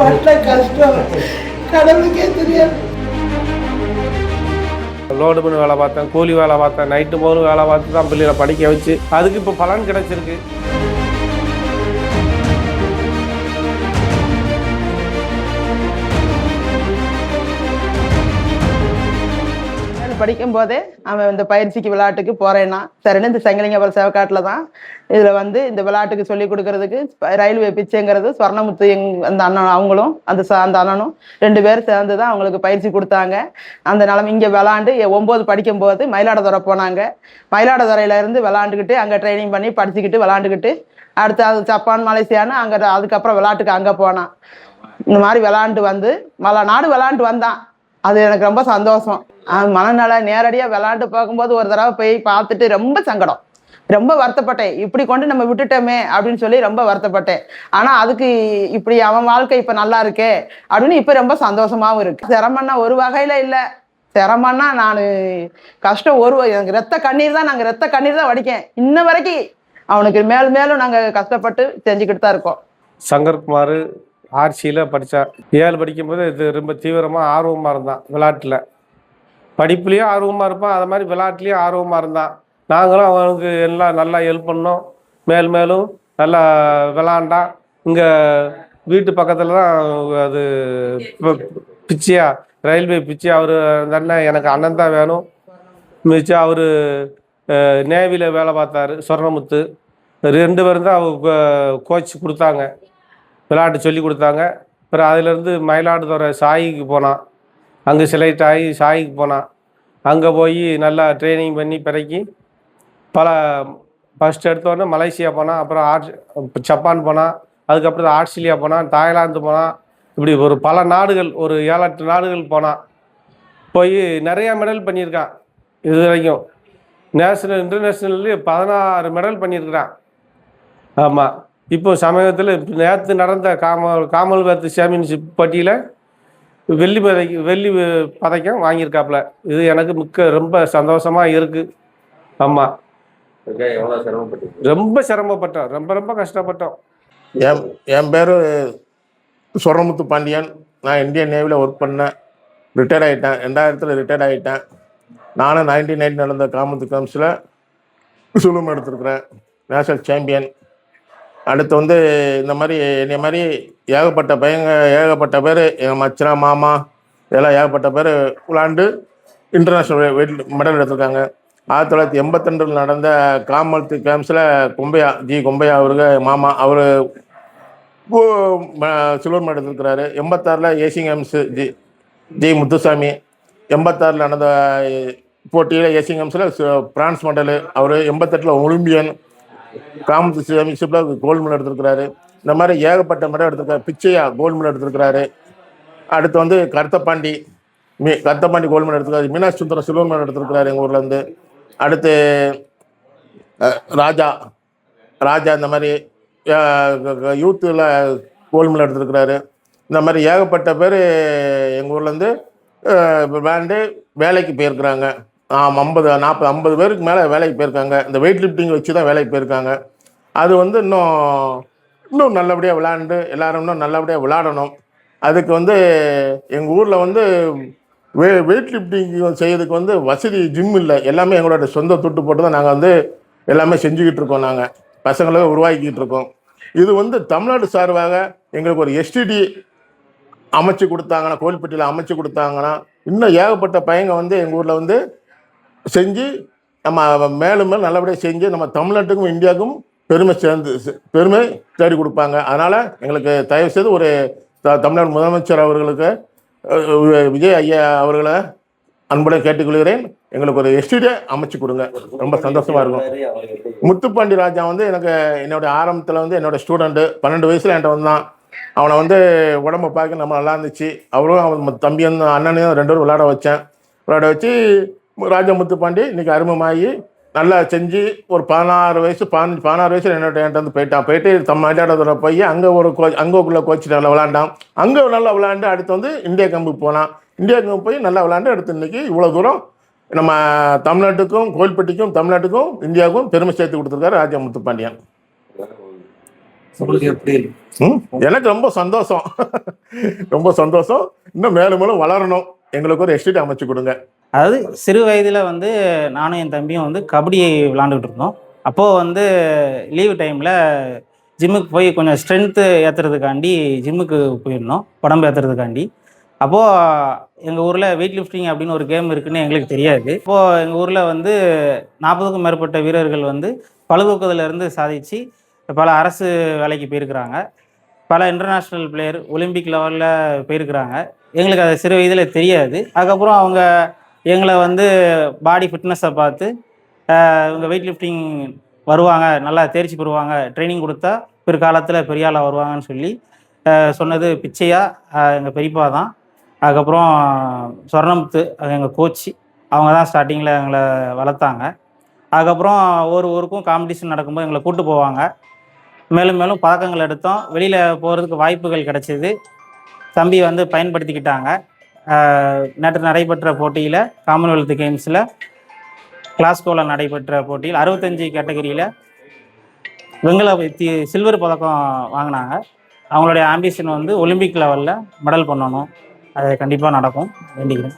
பட்ட கஷ்டம் கடவுளுக்கே தெரியாது. லோடு பண்ணி வேலை பார்த்தேன், கூலி வேலை பார்த்தேன், நைட்டு போது வேலை பார்த்து தான் பிள்ளைகளை படிக்க வச்சு அதுக்கு இப்போ பலன் கிடைச்சிருக்கு. படிக்கும் போதே அவன் இந்த பயிற்சிக்கு விளையாட்டுக்கு போறேன்னா சரின்னு இந்த சங்கலிங்கபுரம் சேவக்காட்டில் தான் இதில் வந்து இந்த விளையாட்டுக்கு சொல்லி கொடுக்கறதுக்கு ரயில்வே பிச்சைங்கிறது சொர்ணமுத்து அந்த அண்ணன் அவங்களும் அந்த அண்ணனும் 2 பேரும் சேர்ந்து தான் அவங்களுக்கு பயிற்சி கொடுத்தாங்க. அந்த நிலைமை இங்கே விளாண்டு 9 படிக்கும்போது மயிலாடுதுறை போனாங்க. மயிலாடுதுறையிலேருந்து விளாண்டுக்கிட்டு அங்கே ட்ரைனிங் பண்ணி படிச்சுக்கிட்டு விளாண்டுக்கிட்டு அடுத்து அது ஜப்பான் மலேசியான்னு அங்கே அதுக்கப்புறம் விளையாட்டுக்கு அங்கே போனான். இந்த மாதிரி விளாண்டு வந்து நாடு விளாண்டு வந்தான். அது எனக்கு ரொம்ப சந்தோஷம். மனநல நேரடியாக விளாண்டு பார்க்கும்போது ஒரு தடவை போய் பார்த்துட்டு ரொம்ப சங்கடம், ரொம்ப வருத்தப்பட்டேன். இப்படி கொண்டு நம்ம விட்டுட்டோமே அப்படின்னு சொல்லி ரொம்ப வருத்தப்பட்டேன். ஆனால் அதுக்கு இப்படி அவன் வாழ்க்கை இப்போ நல்லா இருக்கே அப்படின்னு இப்போ ரொம்ப சந்தோஷமாகவும் இருக்கு. சிரமம்னா ஒரு வகையில் இல்லை, சிரமம்னா நான் கஷ்டம் எனக்கு ரத்த கண்ணீர் தான் வடிக்கேன். இன்ன வரைக்கும் அவனுக்கு மேலும் மேலும் நாங்கள் கஷ்டப்பட்டு செஞ்சுக்கிட்டு தான் இருக்கோம். சங்கர்குமார் ஆர்சியில் படித்தார். 7 படிக்கும்போது இது ரொம்ப தீவிரமாக ஆர்வமாக இருந்தான். விளையாட்டில் படிப்புலேயும் ஆர்வமாக இருப்பான், அது மாதிரி விளையாட்டுலேயும் ஆர்வமாக இருந்தான். நாங்களும் அவனுக்கு எல்லாம் நல்லா ஹெல்ப் பண்ணோம். மேலும் நல்லா விளாண்டான். இங்கே வீட்டு பக்கத்தில் தான் அது பிச்சியா ரயில்வே பிச்சியா. அவர் அந்த அண்ணன் எனக்கு அண்ணன் தான் வேணும் மிச்சா. அவர் நேவியில் வேலை பார்த்தாரு. சொர்ணமுத்து 2 பேரும் தான் அவங்க கோச் கொடுத்தாங்க, விளையாட்டு சொல்லி கொடுத்தாங்க. அப்புறம் அதிலேருந்து மயிலாடுதுறை சாயிக்கு போனான். அங்கே செலக்ட் ஆகி சாயிக்கு போனான். அங்கே போய் நல்லா ட்ரைனிங் பண்ணி பிறக்கி ஃபஸ்ட் எடுத்தோடனே மலேசியா போனான். அப்புறம் ஜப்பான் போனான். அதுக்கப்புறம் ஆஸ்திரேலியா போனான், தாய்லாந்து போனான். இப்படி பல நாடுகள், ஒரு 7-8 நாடுகள் போனான். போய் நிறையா மெடல் பண்ணியிருக்கான். இது வரைக்கும் நேஷ்னல் இன்டர்நேஷ்னல்லே 16 மெடல் பண்ணியிருக்கிறான். ஆமாம். இப்போ சமீபத்தில் நேற்று நடந்த காமன்வெல்த் சாம்பியன்ஷிப் போட்டியில் வெள்ளி பதக்கம் வாங்கியிருக்காப்புல. இது எனக்கு ரொம்ப சந்தோஷமாக இருக்குது. ஆமாம். ரொம்ப சிரமப்பட்டோம், ரொம்ப கஷ்டப்பட்டோம். என் பேர் சொர்ணமுத்து பாண்டியன். நான் இந்தியன் நேவியில் ஒர்க் பண்ணேன். ரிட்டையர்ட் ஆகிட்டேன். 2000 ரிட்டையர்ட் ஆகிட்டேன். நானும் 1990 நடந்த காமன்வெல்த் கேம்ஸில் சுழும் எடுத்துருக்குறேன், நேஷனல் சாம்பியன். அடுத்து வந்து இந்த மாதிரி என்னை மாதிரி ஏகப்பட்ட பேர் எங்கள் மச்சனா மாமா இதெல்லாம் ஏகப்பட்ட பேர் விளாண்டு இன்டர்நேஷ்னல் மெடல் எடுத்திருக்காங்க. 1982 நடந்த காமன்வெல்த் கேம்ஸில் கொம்பையா அவருக்கு மாமா, அவர் சில்வர் மெடல் எடுத்திருக்கிறாரு. 86 ஏசியன் கேம்ஸ் ஜி முத்துசாமி. 86 நடந்த போட்டியில் ஏசியன் கேம்ஸில் பிரான்ஸ் மெடல். அவர் 88 ஒலிம்பியன். காமன்வெல்த் சாம்பியன்ஷிப்பில் கோல்டு மெடல் எடுத்திருக்கிறாரு. இந்த மாதிரி ஏகப்பட்ட மெடல் எடுத்திருக்காரு. பிச்சையா கோல்டு மெடல் எடுத்திருக்கிறாரு. அடுத்து வந்து கருத்தப்பாண்டி கோல்டு மெடல் எடுத்திருக்காரு. மீனாட்சி சுந்தரம் சில்வர் மெடல் எடுத்திருக்கிறாரு எங்கள் ஊர்லேருந்து. அடுத்து ராஜா இந்த மாதிரி யூத்தில் கோல்டு மெடல் எடுத்திருக்கிறாரு. இந்த மாதிரி ஏகப்பட்ட பேர் எங்கள் ஊர்லேருந்து விளையாண்டு வேலைக்கு போயிருக்கிறாங்க. 50 பேருக்கு மேலே வேலைக்கு போயிருக்காங்க. இந்த வெயிட் லிஃப்டிங் வச்சு தான் வேலைக்கு போயிருக்காங்க. அது வந்து இன்னும் நல்லபடியாக விளையாண்டு எல்லோரும் இன்னும் நல்லபடியாக விளையாடணும். அதுக்கு வந்து எங்கள் ஊரில் வந்து வெயிட் லிஃப்டிங் செய்யறதுக்கு வந்து வசதி ஜிம் இல்லை. எல்லாமே எங்களோட சொந்த துட்டு போட்டு தான் நாங்கள் வந்து எல்லாமே செஞ்சுக்கிட்டு இருக்கோம். நாங்கள் பசங்களை உருவாக்கிக்கிட்டு இருக்கோம். இது வந்து தமிழ்நாடு சார்பாக எங்களுக்கு ஒரு எஸ்டிடி அமைச்சு கொடுத்தாங்கன்னா, கோயில்பட்டியில் அமைச்சு கொடுத்தாங்கன்னா இன்னும் ஏகப்பட்ட பையங்க வந்து எங்கள் ஊரில் வந்து செஞ்சு நம்ம மேலும் நல்லபடியாக செஞ்சு நம்ம தமிழ்நாட்டுக்கும் இந்தியாவுக்கும் பெருமை தேடி கொடுப்பாங்க. அதனால் எங்களுக்கு தயவுசெய்து ஒரு தமிழ்நாடு முதலமைச்சர் அவர்களுக்கு விஜய் ஐயா அவர்களை அன்புடன் கேட்டுக்கொள்கிறேன். எங்களுக்கு ஒரு எஸ்டிடியை அமைச்சு கொடுங்க, ரொம்ப சந்தோஷமாக இருக்கும். முத்துப்பாண்டி ராஜா வந்து என்னுடைய ஆரம்பத்தில் வந்து என்னோடய ஸ்டூடெண்ட்டு. 12 வயசில் என்கிட்ட வந்தான். அவனை வந்து உடம்பை பார்க்க நம்ம நல்லா இருந்துச்சு. அவரும் அவன் தம்பியும் அண்ணனையும் 2 பேரும் விளையாட வச்சு ராஜா முத்துப்பாண்டி இன்றைக்கி அறிமுகமாகி நல்லா செஞ்சு ஒரு 16 வயசில் என்கிட்ட வந்து போயிட்டு மயிலாடுதுறை போய் அங்கேக்குள்ள கோச்சு நல்லா விளாண்டான். அங்கே நல்லா விளாண்டு அடுத்து வந்து இந்தியா கேம்புக்கு போனான். இந்தியா கேம்பு போய் நல்லா விளாண்டு அடுத்து இன்றைக்கி இவ்வளோ தூரம் நம்ம தமிழ்நாட்டுக்கும் கோயில்பட்டிக்கும் தமிழ்நாட்டுக்கும் இந்தியாவுக்கும் பெருமை சேர்த்து கொடுத்துருக்காரு ராஜா முத்துப்பாண்டியன். உங்களுக்கு எப்படி எனக்கு ரொம்ப சந்தோஷம். ரொம்ப சந்தோஷம். இன்னும் மேலும் மேலும் வளரணும். எங்களுக்கு ஒரு எஸ்டேட் அமைச்சு கொடுங்க. அதாவது சிறு வயதில் வந்து நானும் என் தம்பியும் வந்து கபடி விளாண்டுக்கிட்டு இருந்தோம். அப்போது வந்து லீவு டைமில் ஜிம்முக்கு போய் கொஞ்சம் ஸ்ட்ரென்த்து ஏற்றுறதுக்காண்டி ஜிம்முக்கு போயிருந்தோம், உடம்பு ஏற்றுறதுக்காண்டி. அப்போது எங்கள் ஊரில் வெயிட் லிஃப்டிங் அப்படின்னு ஒரு கேம் இருக்குதுன்னு எங்களுக்கு தெரியாது. இப்போது எங்கள் ஊரில் வந்து 40க்கும் மேற்பட்ட வீரர்கள் வந்து பளுதூக்குதலேருந்து சாதித்து பல அரசு வேலைக்கு போயிருக்கிறாங்க. பல இன்டர்நேஷ்னல் பிளேயர் ஒலிம்பிக் லெவலில் போயிருக்கிறாங்க. எங்களுக்கு அது சிறு வயதில் தெரியாது. அதுக்கப்புறம் அவங்க எங்களை வந்து பாடி ஃபிட்னஸை பார்த்து இவங்க வெயிட் லிஃப்டிங் வருவாங்க, நல்லா தேர்ச்சி பெறுவாங்க, ட்ரைனிங் கொடுத்தா பிற்காலத்தில் பெரிய ஆளாக வருவாங்கன்னு சொல்லி சொன்னது பிச்சையா எங்கள் பெரியப்பா தான். அதுக்கப்புறம் சொர்ணமுத்து எங்கள் கோச்சு, அவங்க தான் ஸ்டார்டிங்கில் எங்களை வளர்த்தாங்க. அதுக்கப்புறம் ஒரு ஊருக்கும் காம்படிஷன் நடக்கும்போது எங்களை கூப்பிட்டு போவாங்க. மேலும் மேலும் பதக்கங்கள் எடுத்தோம். வெளியில் போகிறதுக்கு வாய்ப்புகள் கிடச்சிது. தம்பி வந்து பயன்படுத்திக்கிட்டாங்க. நேற்று நடைபெற்ற போட்டியில் காமன்வெல்த் கேம்ஸில் கிளாஸ்கோவில் நடைபெற்ற போட்டியில் 65 கேட்டகரியில் சில்வர் பதக்கம் வாங்கினாங்க. அவங்களுடைய ஆம்பிஷன் வந்து ஒலிம்பிக் லெவலில் மெடல் பண்ணணும். அது கண்டிப்பாக நடக்கும் வேண்டிக்கிறேன்.